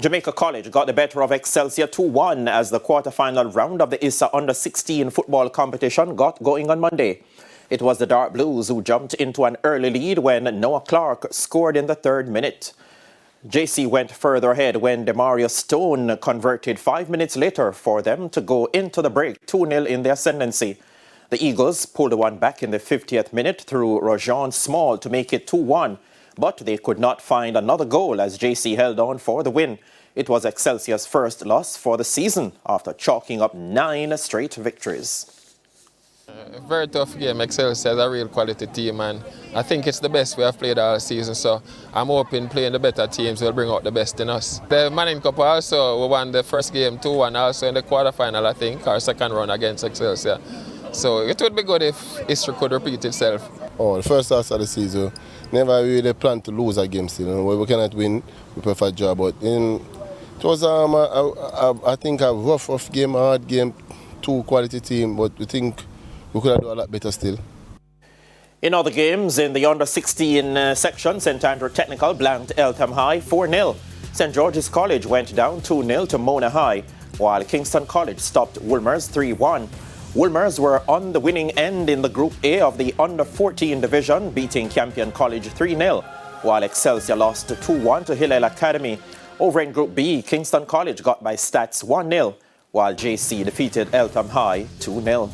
Jamaica College got the better of Excelsior 2-1 as the quarter-final round of the ISSA Under-16 football competition got going on Monday. It was the Dark Blues who jumped into an early lead when Noah Clark scored in the 3rd minute. JC went further ahead when Demario Stone converted 5 minutes later for them to go into the break 2-0 in the ascendancy. The Eagles pulled one back in the 50th minute through Rajon Small to make it 2-1, but they could not find another goal as JC held on for the win. It was Excelsior's first loss for the season after chalking up 9 straight victories. Very tough game. Excelsior is a real quality team, and I think it's the best we have played all season, so I'm hoping playing the better teams will bring out the best in us. The Manning Cup also, we won the first game 2-1, also in the quarterfinal, I think, our second run against Excelsior. So it would be good if history could repeat itself. Oh, the first half of the season, never really planned to lose a game still. We cannot win, we prefer draw, but it was, I think, a rough game, a hard game, 2 quality team, but we think we could have done a lot better still. In other games, in the under-16 section, St. Andrew Technical blanked Eltham High 4-0. St. George's College went down 2-0 to Mona High, while Kingston College stopped Wolmer's 3-1. Wolmer's were on the winning end in the Group A of the under-14 division, beating Campion College 3-0, while Excelsior lost 2-1 to Hillel Academy. Over in Group B, Kingston College got by stats 1-0, while JC defeated Eltham High 2-0.